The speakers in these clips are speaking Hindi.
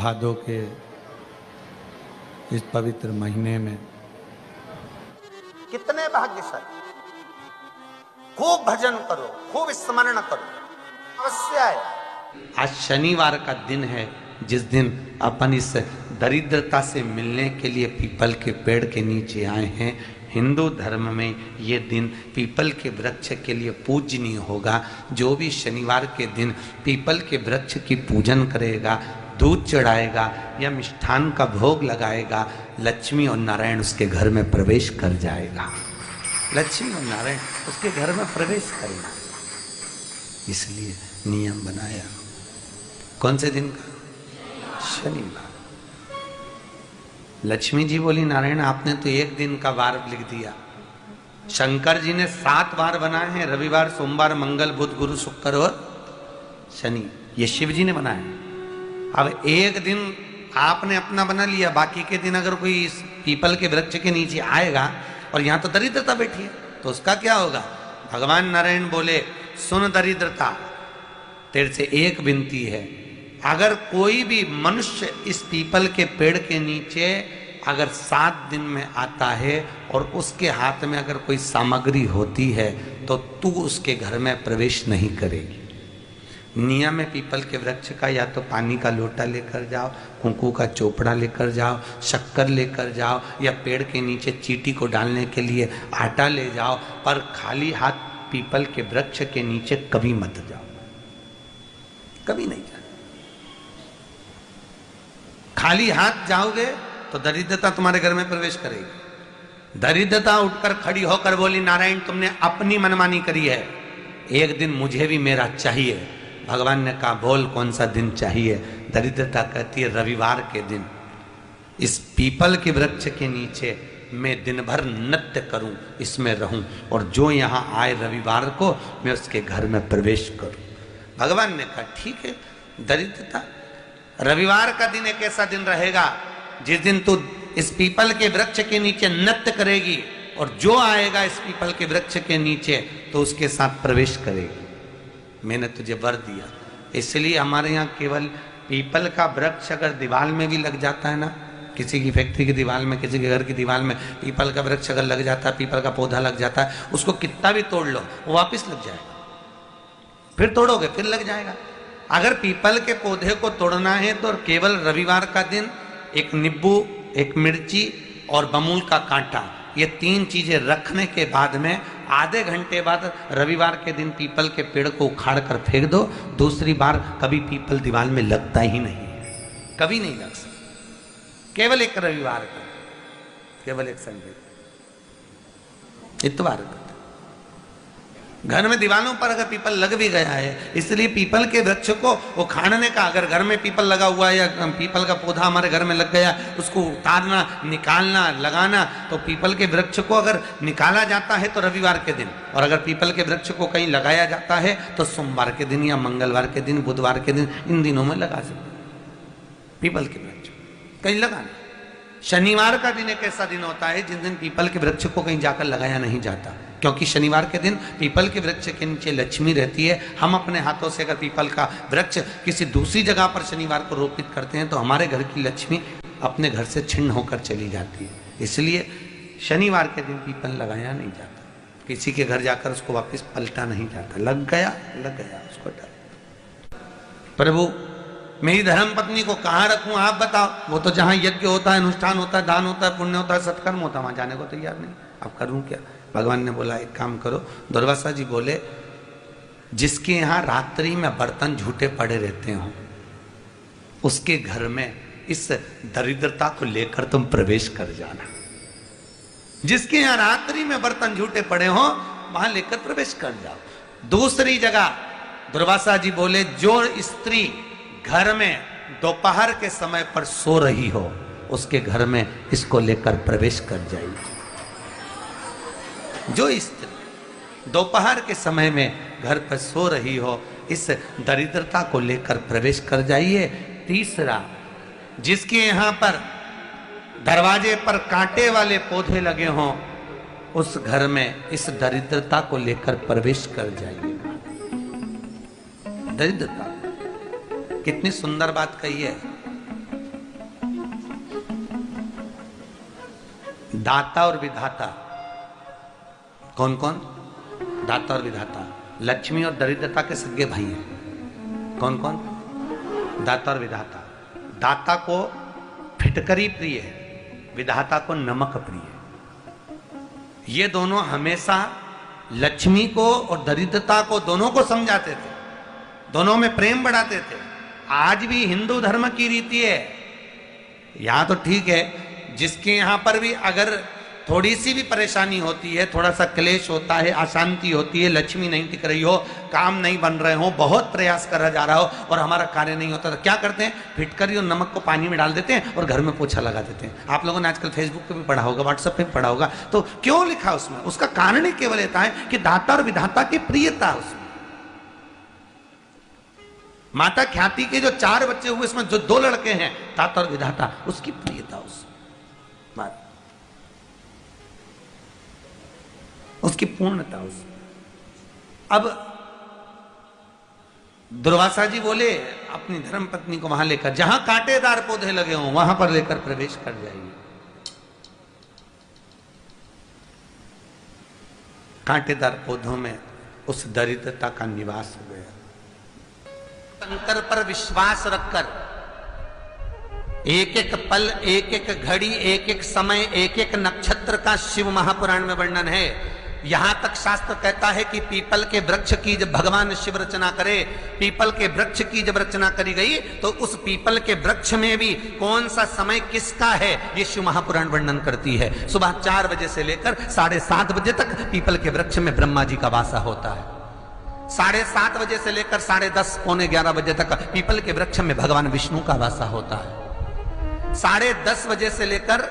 भादों के इस पवित्र महीने में कितने भाग्यशाली। खूब भजन करो, खूब स्मरण करो, अवश्य आए। आज शनिवार का दिन है जिस दिन अपन इस दरिद्रता से मिलने के लिए पीपल के पेड़ के नीचे आए हैं। हिंदू धर्म में ये दिन पीपल के वृक्ष के लिए पूजनीय होगा। जो भी शनिवार के दिन पीपल के वृक्ष की पूजन करेगा, दूध चढ़ाएगा या मिष्ठान का भोग लगाएगा, लक्ष्मी और नारायण उसके घर में प्रवेश कर जाएगा। लक्ष्मी और नारायण उसके घर में प्रवेश करेगा। इसलिए नियम बनाया। कौन से दिन का? शनिवार। लक्ष्मी जी बोली, नारायण आपने तो एक दिन का वार लिख दिया। शंकर जी ने 7 वार बनाए हैं, रविवार, सोमवार, मंगल, बुध, गुरु, शुक्र और शनि। ये शिव जी ने बनाया। अब एक दिन आपने अपना बना लिया, बाकी के दिन अगर कोई इस पीपल के वृक्ष के नीचे आएगा और यहाँ तो दरिद्रता बैठी है तो उसका क्या होगा? भगवान नारायण बोले, सुन दरिद्रता, तेरे से एक विनती है, अगर कोई भी मनुष्य इस पीपल के पेड़ के नीचे अगर 7 दिन में आता है और उसके हाथ में अगर कोई सामग्री होती है तो तू उसके घर में प्रवेश नहीं करेगी। नियम है पीपल के वृक्ष का, या तो पानी का लोटा लेकर जाओ, कुंकू का चोपड़ा लेकर जाओ, शक्कर लेकर जाओ, या पेड़ के नीचे चींटी को डालने के लिए आटा ले जाओ, पर खाली हाथ पीपल के वृक्ष के नीचे कभी मत जाओ, कभी नहीं जाओ। खाली हाथ जाओगे तो दरिद्रता तुम्हारे घर में प्रवेश करेगी। दरिद्रता उठकर खड़ी होकर बोली, नारायण तुमने अपनी मनमानी करी है, एक दिन मुझे भी मेरा चाहिए। भगवान ने कहा, बोल कौन सा दिन चाहिए? दरिद्रता कहती है, रविवार के दिन इस पीपल के वृक्ष के नीचे मैं दिन भर नृत्य करूं, इसमें रहूं, और जो यहां आए रविवार को मैं उसके घर में प्रवेश करूं। भगवान ने कहा, ठीक है। दरिद्रता, रविवार का दिन एक ऐसा दिन रहेगा जिस दिन तू इस पीपल के वृक्ष के नीचे नृत्य करेगी और जो आएगा इस पीपल के वृक्ष के नीचे तो उसके साथ प्रवेश करेगी। मैंने तुझे वर दिया। इसलिए हमारे यहाँ केवल पीपल का वृक्ष अगर दीवार में भी लग जाता है ना, किसी की फैक्ट्री की दीवार में, किसी के घर की दीवार में पीपल का वृक्ष अगर लग जाता है, पीपल का पौधा लग जाता है, उसको कितना भी तोड़ लो वो वापस लग जाएगा। फिर तोड़ोगे फिर लग जाएगा। अगर पीपल के पौधे को तोड़ना है तो केवल रविवार का दिन एक नींबू, एक मिर्ची और बमूल का कांटा, ये 3 चीजें रखने के बाद में आधे घंटे बाद रविवार के दिन पीपल के पेड़ को उखाड़ कर फेंक दो। दूसरी बार कभी पीपल दीवार में लगता ही नहीं है, कभी नहीं लग सकता। केवल एक रविवार का, केवल एक संडे, इतवार का। घर में दीवारों पर अगर पीपल लग भी गया है, इसलिए पीपल के वृक्ष को उखाड़ने का, अगर घर में पीपल लगा हुआ है या पीपल का पौधा हमारे घर में लग गया, उसको उतारना, निकालना, लगाना, तो पीपल के वृक्ष को अगर निकाला जाता है तो रविवार के दिन, और अगर पीपल के वृक्ष को कहीं लगाया जाता है तो सोमवार के दिन या मंगलवार के दिन, बुधवार के दिन, इन दिनों में लगा सकते पीपल के वृक्ष कहीं लगाना। शनिवार का दिन एक ऐसा दिन होता है जिस दिन पीपल के वृक्ष को कहीं जाकर लगाया नहीं जाता, क्योंकि शनिवार के दिन पीपल के वृक्ष के नीचे लक्ष्मी रहती है। हम अपने हाथों से अगर पीपल का वृक्ष किसी दूसरी जगह पर शनिवार को रोपित करते हैं तो हमारे घर की लक्ष्मी अपने घर से छिन्न होकर चली जाती है। इसलिए शनिवार के दिन पीपल लगाया नहीं जाता, किसी के घर जाकर उसको वापस पलटा नहीं जाता। लग गया उसको डाल। प्रभु मेरी धर्म पत्नी को कहाँ रखूं आप बताओ? वो तो जहाँ यज्ञ होता है, अनुष्ठान होता है, दान होता है, पुण्य होता है, सत्कर्म होता है, वहां जाने को तैयार नहीं। अब करूं क्या? भगवान ने बोला, एक काम करो। दुर्वासा जी बोले, जिसके यहाँ रात्रि में बर्तन झूठे पड़े रहते हो उसके घर में इस दरिद्रता को लेकर तुम प्रवेश कर जाना। जिसके यहाँ रात्रि में बर्तन झूठे पड़े हो वहां लेकर प्रवेश कर जाओ। दूसरी जगह दुर्वासा जी बोले, जो स्त्री घर में दोपहर के समय पर सो रही हो उसके घर में इसको लेकर प्रवेश कर जाइए। जो स्त्री दोपहर के समय में घर पर सो रही हो इस दरिद्रता को लेकर प्रवेश कर जाइए। तीसरा, जिसके यहाँ पर दरवाजे पर कांटे वाले पौधे लगे हों उस घर में इस दरिद्रता को लेकर प्रवेश कर जाइएगा। दरिद्रता, कितनी सुंदर बात कही है। दाता और विधाता। कौन कौन? दाता और विधाता। लक्ष्मी और दरिद्रता के सगे भाई हैं। कौन कौन? दाता और विधाता। दाता को फिटकरी प्रिय है, विधाता को नमक प्रिय है। ये दोनों हमेशा लक्ष्मी को और दरिद्रता को दोनों को समझाते थे, दोनों में प्रेम बढ़ाते थे। आज भी हिंदू धर्म की रीति है। यहां तो ठीक है, जिसके यहां पर भी अगर थोड़ी सी भी परेशानी होती है, थोड़ा सा क्लेश होता है, अशांति होती है, लक्ष्मी नहीं टिक रही हो, काम नहीं बन रहे हो, बहुत प्रयास करा जा रहा हो और हमारा कार्य नहीं होता, तो क्या करते हैं? फिटकरी और नमक को पानी में डाल देते हैं और घर में पोछा लगा देते हैं। आप लोगों ने आजकल फेसबुक पे भी पढ़ा होगा, व्हाट्सएप पे भी पढ़ा होगा। तो क्यों लिखा उसमें? उसका कारण ही केवल ये है कि दाता और विधाता की प्रियता उसमें। माता ख्याति के जो 4 बच्चे हुए, इसमें जो 2 लड़के हैं, दाता और विधाता, उसकी प्रियता उसमें, उसकी पूर्णता उसमें। अब दुर्वासा जी बोले अपनी धर्म पत्नी को वहां लेकर, जहां कांटेदार पौधे लगे हों वहां पर लेकर प्रवेश कर जाइए। कांटेदार पौधों में उस दरिद्रता का निवास हो गया। शंकर पर विश्वास रखकर एक एक पल, एक एक घड़ी, एक एक समय, एक एक नक्षत्र का शिव महापुराण में वर्णन है। यहां तक शास्त्र कहता है कि पीपल के वृक्ष की जब भगवान शिव रचना करे, पीपल के वृक्ष की जब रचना करी गई, तो उस पीपल के वृक्ष में भी कौन सा समय किसका है, ये शिव महापुराण वर्णन करती है। सुबह 4 बजे से लेकर 7:30 बजे तक पीपल के वृक्ष में ब्रह्मा जी का वासा होता है। 7:30 बजे से लेकर 10:30 पौने 11 बजे तक पीपल के वृक्ष में भगवान विष्णु का वासा होता है। 10:30 बजे से लेकर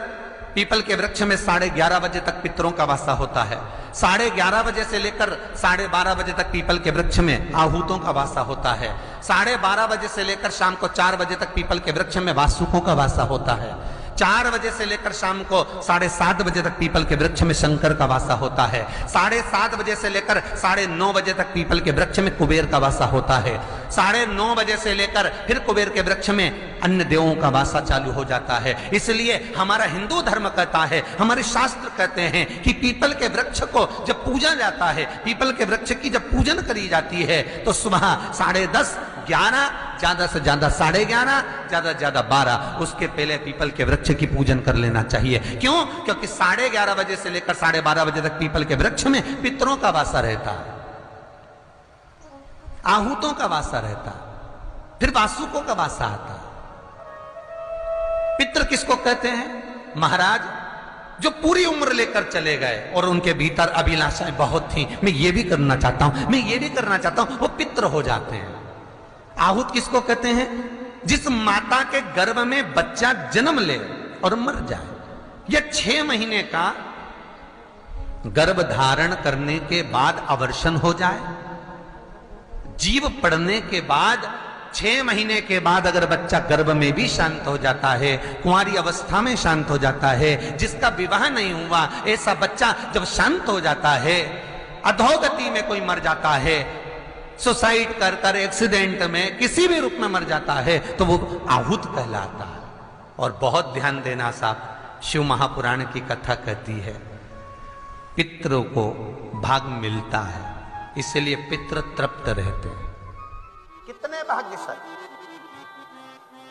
पीपल के वृक्ष में 11:30 बजे तक पितरों का वासा होता है। 11:30 बजे से लेकर 12:30 बजे तक पीपल के वृक्ष में आहूतों का वासा होता है। 12:30 बजे से लेकर शाम को 4 बजे तक पीपल के वृक्ष में वासुकों का वासा होता है। 4 बजे से लेकर शाम को 7:30 बजे तक पीपल के वृक्ष में शंकर का वासा होता है। 7:30 बजे से लेकर 9:30 बजे तक पीपल के वृक्ष में कुबेर का वासा होता है। 9:30 बजे से लेकर फिर कुबेर के वृक्ष में अन्य देवों का वासा चालू हो जाता है। इसलिए हमारा हिंदू धर्म कहता है, हमारे शास्त्र कहते हैं कि पीपल के वृक्ष को जब पूजा जाता है, पीपल के वृक्ष की जब पूजन करी जाती है, तो सुबह 10:30, 11, ज्यादा से ज्यादा 11:30, ज्यादा से ज्यादा 12, उसके पहले पीपल के वृक्ष की पूजन कर लेना चाहिए। क्यों? क्योंकि 11:30 बजे से लेकर 12:30 बजे तक पीपल के वृक्ष में पितरों का वासा रहता है, आहूतों का वासा रहता है, फिर वासुकों का वासा आता है। पितृ किसको कहते हैं? महाराज जो पूरी उम्र लेकर चले गए और उनके भीतर अभिलाषाएं बहुत थी, मैं ये भी करना चाहता हूं, मैं ये भी करना चाहता हूं, वो पितृ हो जाते हैं। आहूत किसको कहते हैं? जिस माता के गर्भ में बच्चा जन्म ले और मर जाए, या 6 महीने का गर्भ धारण करने के बाद अवर्षण हो जाए, जीव पड़ने के बाद 6 महीने के बाद अगर बच्चा गर्भ में भी शांत हो जाता है, कुंवारी अवस्था में शांत हो जाता है, जिसका विवाह नहीं हुआ ऐसा बच्चा जब शांत हो जाता है, अधोगति में कोई मर जाता है, सुसाइड कर कर, एक्सीडेंट में, किसी भी रूप में मर जाता है, तो वो आहूत कहलाता है। और बहुत ध्यान देना साहब, शिव महापुराण की कथा कहती है पितरों को भाग मिलता है, इसलिए पितृ तृप्त रहते हैं। कितने भाग्यशाली!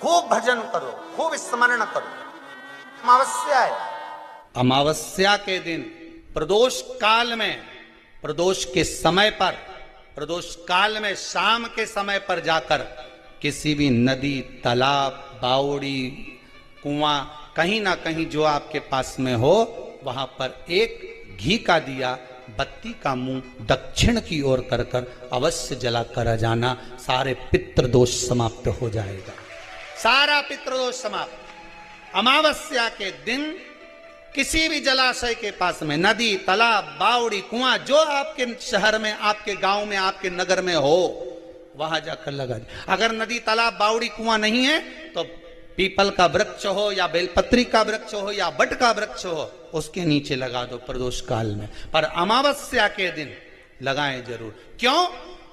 खूब भजन करो, खूब स्मरण करो। अमावस्या है, अमावस्या के दिन प्रदोष काल में, प्रदोष के समय पर, प्रदोष काल में शाम के समय पर जाकर किसी भी नदी, तालाब, बावड़ी, कुआं, कहीं ना कहीं जो आपके पास में हो, वहां पर एक घी का दिया, बत्ती का मुंह दक्षिण की ओर कर कर अवश्य जला कर जाना, सारे पितृदोष समाप्त हो जाएगा, सारा पितृदोष समाप्त। अमावस्या के दिन किसी भी जलाशय के पास में, नदी, तालाब, बावड़ी, कुआं, जो आपके शहर में, आपके गांव में, आपके नगर में हो, वहां जाकर लगा दे। अगर नदी, तालाब, बावड़ी, कुआं नहीं है तो पीपल का वृक्ष हो या बेलपत्री का वृक्ष हो या बट का वृक्ष हो, उसके नीचे लगा दो प्रदोष काल में। पर अमावस्या के दिन लगाएं जरूर। क्यों?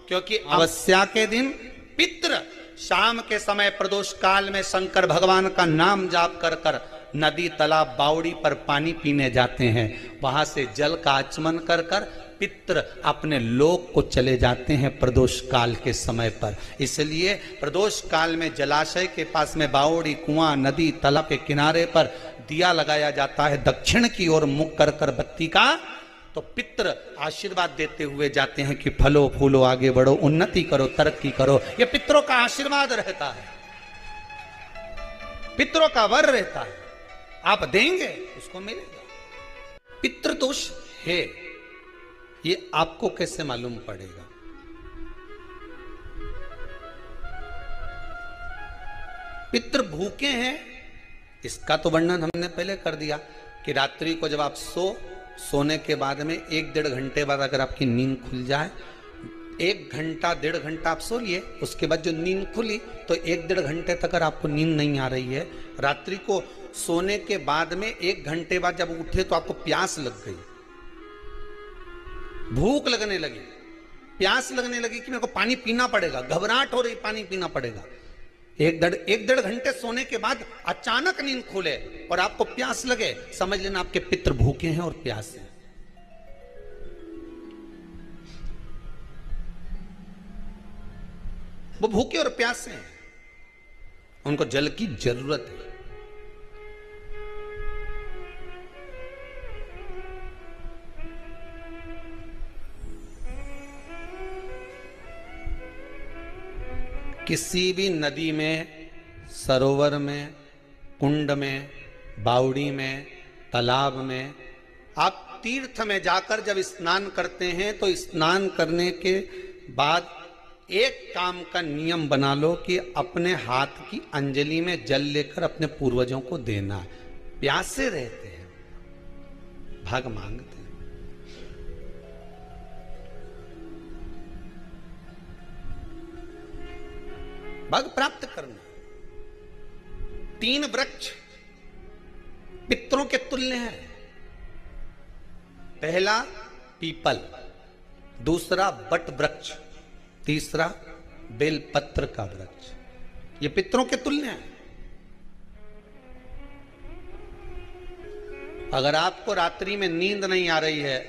क्योंकि अमावस्या के दिन पितृ शाम के समय प्रदोष काल में शंकर भगवान का नाम जाप कर कर नदी तालाब बावड़ी पर पानी पीने जाते हैं, वहां से जल का आचमन कर कर पितृ अपने लोक को चले जाते हैं प्रदोष काल के समय पर। इसलिए प्रदोष काल में जलाशय के पास में बावड़ी, कुआं, नदी, तालाब के किनारे पर दिया लगाया जाता है दक्षिण की ओर मुख कर कर बत्ती का, तो पितृ आशीर्वाद देते हुए जाते हैं कि फलो फूलो, आगे बढ़ो, उन्नति करो, तरक्की करो। ये पितरों का आशीर्वाद रहता है, पितरों का वर रहता है। आप देंगे उसको मिलेगा। पितृदोष है, ये आपको कैसे मालूम पड़ेगा? पितृ भूखे हैं, इसका तो वर्णन हमने पहले कर दिया कि रात्रि को जब आप सोने के बाद में 1-1.5 घंटे बाद अगर आपकी नींद खुल जाए, 1 घंटा 1.5 घंटा आप सो लिए, उसके बाद जो नींद खुली तो 1-1.5 घंटे तक अगर आपको नींद नहीं आ रही है, रात्रि को सोने के बाद में 1 घंटे बाद जब उठे तो आपको प्यास लग गई, भूख लगने लगी, प्यास लगने लगी कि मेरे को पानी पीना पड़ेगा, घबराहट हो रही, पानी पीना पड़ेगा। 1-1.5 घंटे सोने के बाद अचानक नींद खुले और आपको प्यास लगे, समझ लेना आपके पितृ भूखे हैं और प्यास है। वो भूखे और प्यासे हैं, उनको जल की जरूरत है। किसी भी नदी में, सरोवर में, कुंड में, बावड़ी में, तालाब में, आप तीर्थ में जाकर जब स्नान करते हैं तो स्नान करने के बाद एक काम का नियम बना लो कि अपने हाथ की अंजलि में जल लेकर अपने पूर्वजों को देना है। प्यासे रहते हैं, भाग मांगते हैं। भाग प्राप्त करना। 3 वृक्ष पितरों के तुल्य हैं। पहला पीपल, दूसरा बट वृक्ष, तीसरा बेलपत्र का वृक्ष। ये पितरों के तुल्य हैं। अगर आपको रात्रि में नींद नहीं आ रही है,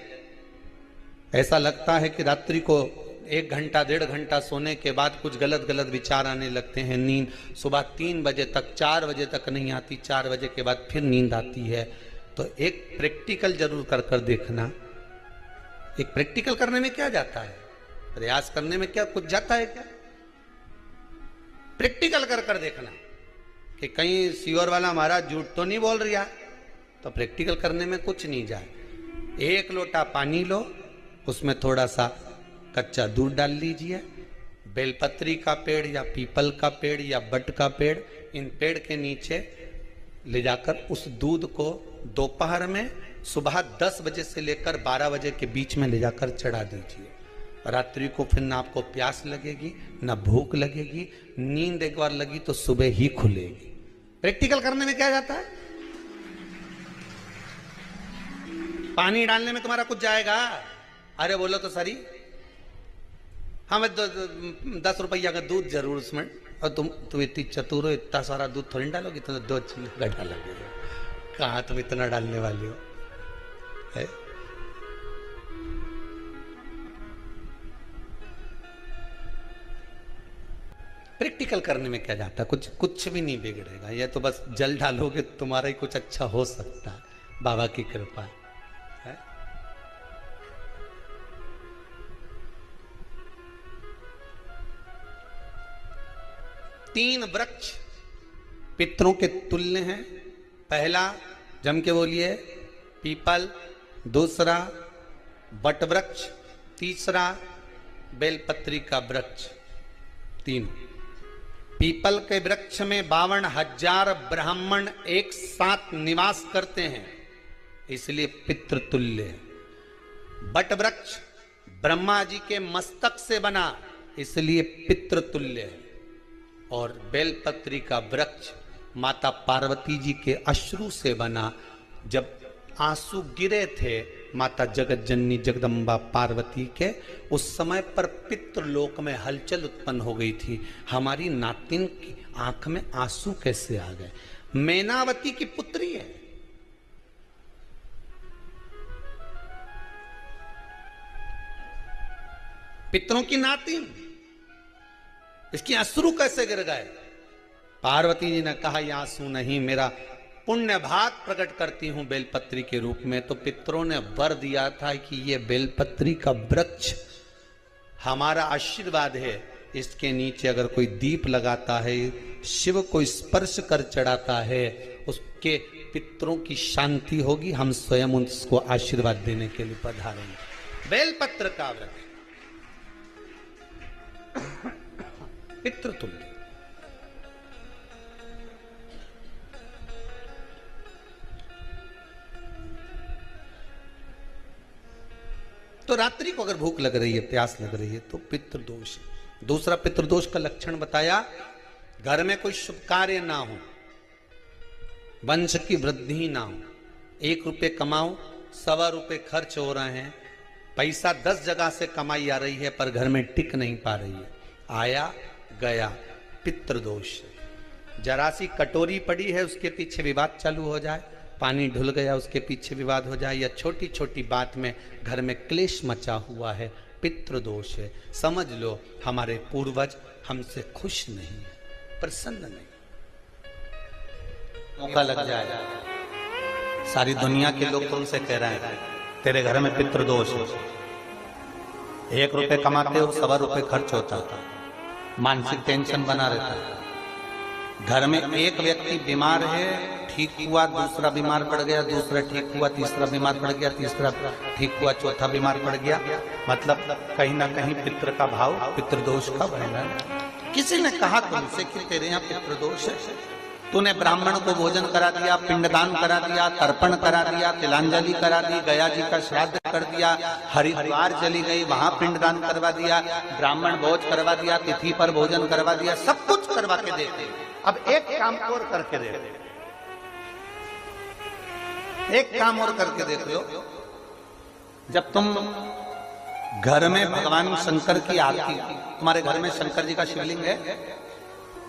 ऐसा लगता है कि रात्रि को 1 घंटा 1.5 घंटा सोने के बाद कुछ गलत गलत विचार आने लगते हैं, नींद सुबह 3 बजे तक, 4 बजे तक नहीं आती, 4 बजे के बाद फिर नींद आती है, तो एक प्रैक्टिकल जरूर कर कर देखना। एक प्रैक्टिकल करने में क्या जाता है? प्रयास करने में क्या कुछ जाता है क्या? प्रैक्टिकल कर कर देखना कि कहीं सीवर वाला महाराज झूठ तो नहीं बोल रहा, तो प्रैक्टिकल करने में कुछ नहीं जाए। 1 लोटा पानी लो, उसमें थोड़ा सा कच्चा दूध डाल लीजिए, बेलपत्री का पेड़ या पीपल का पेड़ या बट का पेड़, इन पेड़ के नीचे ले जाकर उस दूध को दोपहर में सुबह 10 बजे से लेकर 12 बजे के बीच में ले जाकर चढ़ा दीजिए। रात्रि को फिर ना आपको प्यास लगेगी, ना भूख लगेगी, नींद एक बार लगी तो सुबह ही खुलेगी। प्रैक्टिकल करने में क्या जाता है? पानी डालने में तुम्हारा कुछ जाएगा? अरे बोलो तो सरी, हमें 10 रुपया का दूध जरूर उसमें, और तुम इतनी चतुर हो, इतना सारा दूध थोड़ी डालोगी, तो 2 चीज डालोगे। कहाँ तुम इतना डालने वाली हो? है? प्रैक्टिकल करने में क्या जाता है? कुछ भी नहीं बिगड़ेगा। ये तो बस जल डालोगे, तुम्हारा ही कुछ अच्छा हो सकता है, बाबा की कृपा है। 3 वृक्ष पितरों के तुल्य हैं। पहला, जम के बोलिए, पीपल, दूसरा बट वृक्ष, तीसरा बेलपत्री का वृक्ष। 3 पीपल के वृक्ष में 52,000 ब्राह्मण एक साथ निवास करते हैं, इसलिए पितृतुल्य है। बट वृक्ष ब्रह्मा जी के मस्तक से बना, इसलिए पितृतुल्य है। और बेलपत्री का वृक्ष माता पार्वती जी के अश्रु से बना। जब आंसू गिरे थे माता जगत जननी जगदम्बा पार्वती के, उस समय पर पितृलोक में हलचल उत्पन्न हो गई थी। हमारी नातिन की आंख में आंसू कैसे आ गए? मैनावती की पुत्री है, पितरों की नातिन, इसकी अश्रु कैसे गिर गए? पार्वती जी ने कहा ये आंसू नहीं, मेरा पुण्य भाग प्रकट करती हूं बेलपत्री के रूप में। तो पितरों ने वर दिया था कि ये बेलपत्री का वृक्ष हमारा आशीर्वाद है, इसके नीचे अगर कोई दीप लगाता है, शिव को स्पर्श कर चढ़ाता है, उसके पितरों की शांति होगी। हम स्वयं उसको आशीर्वाद देने के लिए पधारेंगे। बेलपत्र का वृक्ष पितृतुल्य। तो रात्रि को अगर भूख लग रही है, प्यास लग रही है, तो पितृदोष। दूसरा पितृदोष का लक्षण बताया, घर में कोई शुभ कार्य ना हो, वंश की वृद्धि ना हो, 1 रुपये कमाओ, 1.25 रुपये खर्च हो रहे हैं, पैसा 10 जगह से कमाई आ रही है पर घर में टिक नहीं पा रही है, आया गया, पितृदोष। जरा सी कटोरी पड़ी है, उसके पीछे विवाद चालू हो जाए, पानी ढुल गया, उसके पीछे विवाद हो जाए, या छोटी छोटी बात में घर में क्लेश मचा हुआ है, पितृदोष है। समझ लो हमारे पूर्वज हमसे खुश नहीं, प्रसन्न नहीं। मौका लग जाए, सारी दुनिया के लोग तुमसे कह रहे हैं तेरे घर में पितृदोष है, 1 रुपये कमाते हो, 1.25 रुपये खर्च होता, मानसिक टेंशन बना रहता है। घर में एक व्यक्ति बीमार है, ठीक हुआ, दूसरा बीमार पड़ गया, दूसरा ठीक हुआ, तीसरा बीमार पड़ गया, तीसरा ठीक हुआ, चौथा बीमार पड़ गया। मतलब कहीं ना कहीं पितृ का भाव, पितृदोष का वर्णन। किसी ने कहा तुमसे कि तेरे यहाँ पितृदोष है, तूने ब्राह्मण को भोजन करा दिया, पिंडदान करा दिया, तर्पण करा दिया, तिलांजलि करा दी, गया जी का श्राद्ध कर दिया, हरिद्वार चली गई, वहां पिंडदान करवा दिया, ब्राह्मण भोज करवा दिया, तिथि पर भोजन करवा दिया, सब कुछ करवा के देते। अब एक काम और करके देख, एक काम और करके देख लो। जब तुम घर में भगवान शंकर की आरती, तुम्हारे घर में शंकर जी का शिवलिंग है,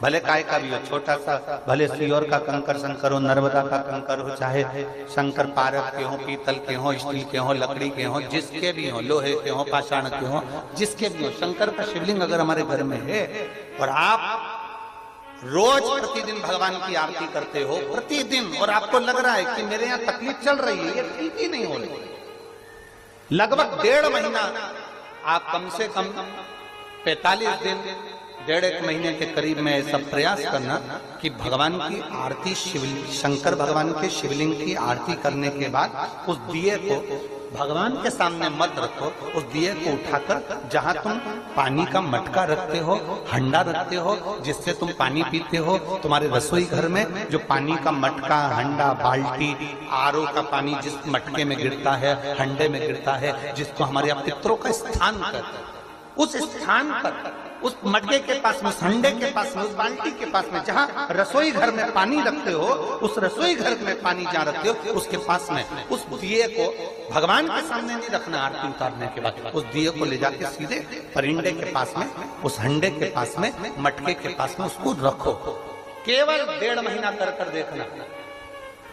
भले काय का भी हो, छोटा सा, भले सियोर का कंकर शंकर हो, नर्मदा का कंकर हो, चाहे शंकर पारक के हो, पीतल के हो, स्टील के हो, लकड़ी के हो, जिसके भी हो, लोहे के हो, पाषाण के हो, जिसके भी हो, शंकर का शिवलिंग अगर हमारे घर में है और आप रोज प्रतिदिन भगवान की आरती करते हो, प्रतिदिन, और आपको लग रहा है कि मेरे यहाँ तकलीफ चल रही है, ये ठीक ही नहीं हो रही, लगभग 1.5 महीना आप कम से कम 45 दिन, 1.5 महीने के करीब में ऐसा प्रयास करना कि भगवान की आरती, शंकर भगवान के शिवलिंग की आरती करने के बाद उस दिए को भगवान के सामने मत रखो, उस दिए को उठाकर जहां तुम पानी का मटका रखते हो, हंडा रखते हो, जिससे तुम पानी पीते हो, तुम्हारे रसोई घर में जो पानी का मटका, हंडा, बाल्टी, आरओ का पानी जिस मटके में गिरता है, हंडे में गिरता है, जिसको हमारे यहाँ पितरों का स्थान कहते हैं, उस स्थान पर, उस मटके के पास में, उस हंडे के पास में, उस बाल्टी के पास में, जहां रसोई घर में पानी रखते हो, उस रसोई घर में पानी जहां रखते हो, उसके पास में उस दिए को भगवान के सामने नहीं रखना। आरती उतारने के बाद उस दिए को ले जाके सीधे परिंडे के पास में, उस हंडे के पास में, मटके के पास में उसको रखो। केवल 1.5 महीना कर कर देखना।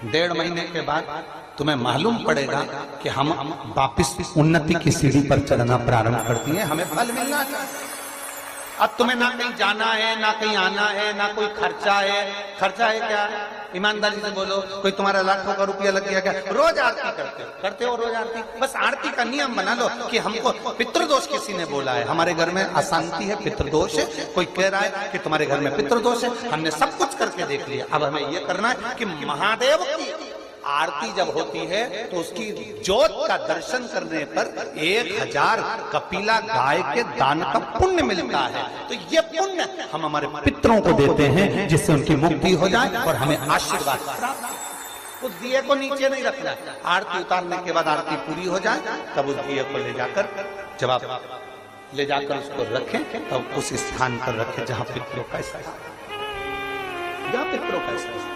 1.5 महीने के बाद तुम्हें मालूम पड़ेगा कि हम वापिस उन्नति की सीढ़ी पर चढ़ना प्रारंभ करती है, हमें फल मिलना चाहिए। अब तुम्हें ना कहीं जाना है, ना कहीं आना है, ना कोई खर्चा है। खर्चा है क्या? ईमानदारी से बोलो, कोई तुम्हारा लाखों का रुपया लग गया क्या? रोज आरती करते हो रोज आरती। बस आरती का नियम बना लो कि हमको पितृदोष किसी ने बोला है, हमारे घर में अशांति है, पितृदोष है, कोई कह रहा है कि तुम्हारे घर में पितृदोष है, हमने सब कुछ करके देख लिया। अब हमें यह करना है कि महादेव की आरती जब होती है तो उसकी ज्योत का दर्शन करने पर 1000 कपिला गाय के दान का पुण्य मिलता है। तो ये पुण्य हम हमारे पितरों को देते हैं, जिससे उनकी मुक्ति हो जाए और हमें आशीर्वाद प्राप्त। उस दिए को नीचे नहीं रखना है, आरती उतारने के बाद आरती पूरी हो जाए तब उस दिए को ले जाकर, जब आप ले जाकर उसको रखें तब उस स्थान पर रखें जहां पितरों का स्थान, जहां पितरों का स्थान।